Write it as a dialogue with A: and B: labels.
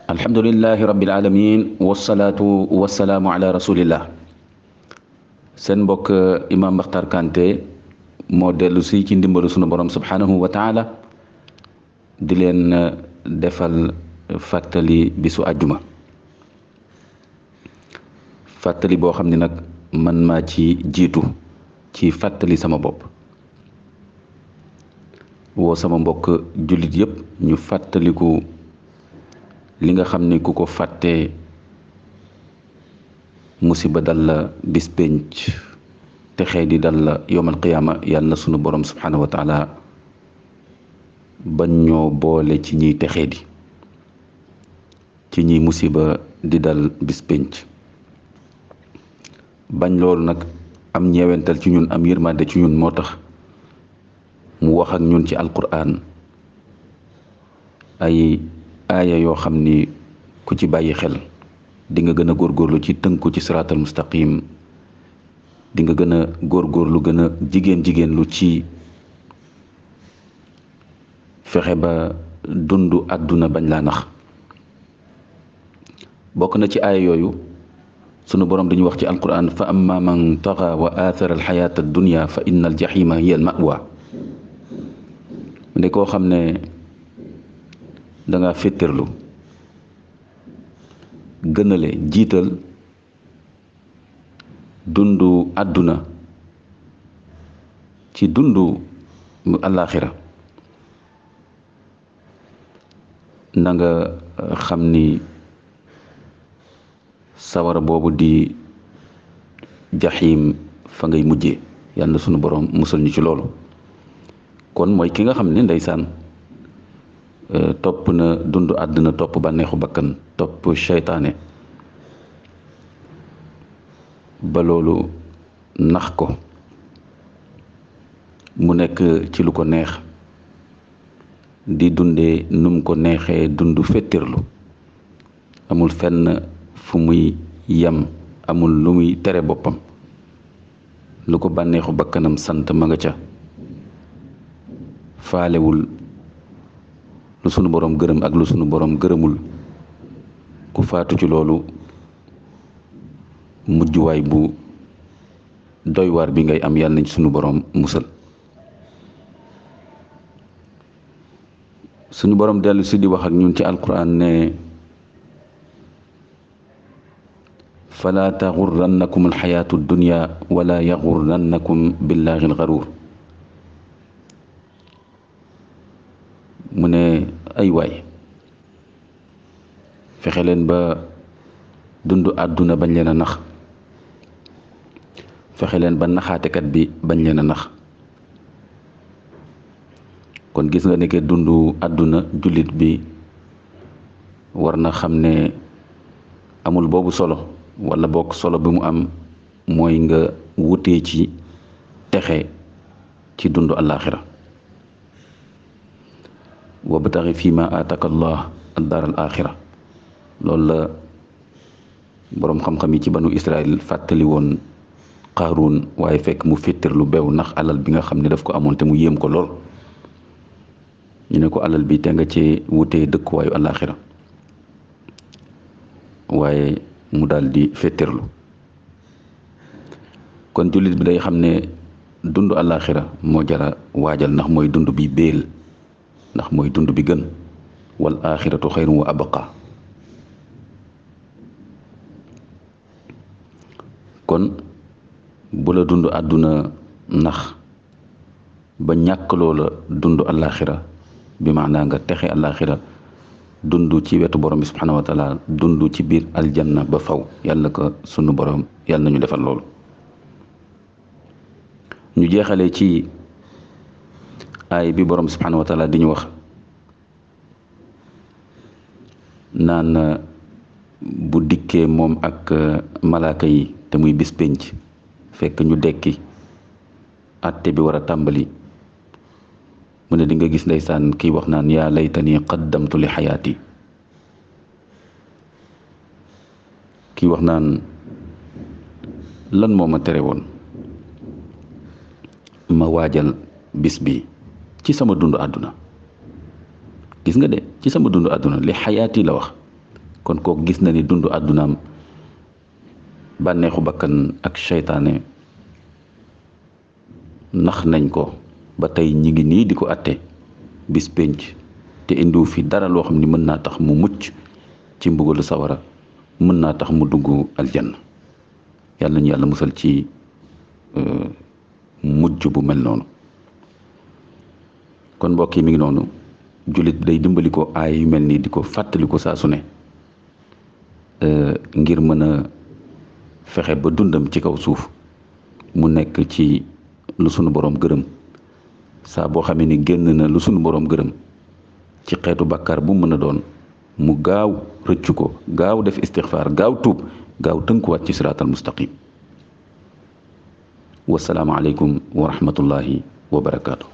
A: alhamdulillahi rabbil alamin wasalaatu wasalaamu ala rasulillah. seen mbokk imam Makhtar Kanté moo dellu si ci ndimbalu sunu borom subhanahu wa taala di leen defal fàttali bisu àjjuma, fàttali boo xam ne nag man maa ci jiitu ci fàttali sama bopp, woo sama mbokk jullit yépp ñu fàttaliku li nga xam ni ku ko fàttee musiba dal la bis pénc te xëy di dal la yowmal qiyaama. yàlla na sunu borom subhanahu wa taala bañ ñoo boole ci ñiy texee di ci ñiy musiba di dal bis pénc. bañ loolu nag am ñeewental ci ñun, am yërmande ci ñun, moo tax mu wax ak ñun ci alquran ay aaya yoo xam ni ku ci bàyyi xel di nga gën a góorgóorlu ci tënku ci siraatal mustaqim, di nga gën a góorgóorlu gën a jigéen lu ci fexe ba dundu àdduna bañ laa nax. bokk na ci aaya yooyu sunu borom dañuy wax ci alquran fa amma man taxa wa athara alxayata addunya fa inna aljahima hiya almawa. nde koo xam ne danga féttarlu gënale jiital dundu àdduna ci dundu àllaaxira, na nga xam ni sawara boobu di jaxiim fa ngay mujjee. yàlla na sunu borom musal ñu ci loolu. kon mooy ki nga xam ne ndeysaan topp na dundu àdduna, topp bànneexu bakkan, topp seytaane ba loolu nax ko mu nekk ci lu ko neex, di dundee num ko neexee, dundu fettirlu, amul fenn fu muy yem, amul lu muy tere boppam, lu ko bànneexu bakkanam sant ma nga ca, faalewul lu sunu borom gërëm ak lu sunu borom gërëmul. ku faatu ci loolu mujjuwaay bu doy waar bi ngay am, yàlla nañ sunu borom musal. sunu borom dellu si di wax ak ñun ci alquran ne fala taxurrannakum alxayaatu dunya wala yaxurrannakum billahi alxaruur. mu ne ay waay, fexe leen ba dundu àdduna bañ leen a nax, fexe leen ba naxaatekat bi bañ leen a nax. kon gis nga ne ke dundu àdduna jullit bi war na xam ne amul boobu solo, wala bokk solo bi mu am mooy nga wutee ci texe ci dundu àllaaxira. wabtaxi fii ma aataka allah ad-daar al axira. loolu la boroom xam-xam yi ci banu Israël fàttali woon Qaaruun, waaye fekk mu féttar lu beew ndax alal bi nga xam ne daf ko amoon te mu yéem ko lool. ñu ne ko alal bi te nga ci wutee dëkkuwaayu àllaaxira, waaye mu daal di féttarlu. kon jullit bi day xam ne dundu àllaaxira moo jara waajal, ndax mooy dund bi béel, ndax mooy dund bi gën. wal axiratu xayrun wa abqa. kon bu la dund àdduna nax ba ñàkk loola dund àllaaxira, bi maanaa nga texe àllaaxira, dund ci wetu borom bi subhanahu wa taala, dund ci biir aljanna ba faw. yàlla ko sunu borom yàlla nañu defal loolu. ñu jeexalee ci aay bi borom subhanahu wa taala di ñu wax naan bu dikkee moom ak malaaka yi te muy bis pénc, fekk ñu dekki àtte bi war a tàmbali. mu ne di nga gis ndeysaan kiy wax naan yaa laytani qaddamtu li xayaati. kiy wax naan lan moo ma tere woon ma waajal bis bi ci sama dundu àdduna. gis nga de ci sama dundu àdduna li xayaati la wax, kon kooku gis na ni dund àddunaam bànneexu bakkan ak seytaane nax nañ ko ba tey ñi ngi nii di ko atte bis pénc te indiwu fi dara loo xam ni mën naa tax mu mucc ci mbugalu sawara mën naa tax mu dugg aljanna yàlla nañu yàlla musal ci mujj bu mel noonu. kon mbokk yi mi ngi noonu, jullit day dimbali ko aay yu mel nii di ko fàttali ko saa su ne ngir mën a fexe ba dundam ci kaw suuf mu nekk ci lu sunu boroom gërëm. saa boo xamee ni génn na lu sunu boroom gërëm ci xeetu bàkkaar bu mën a doon mu gaaw rëccu ko, gaaw def istixfaar, gaaw tuub, gaaw tënkuwaat ci siraatal mustaqim. wasalaamu aleykum wa rahmatullahi wa barakaatu.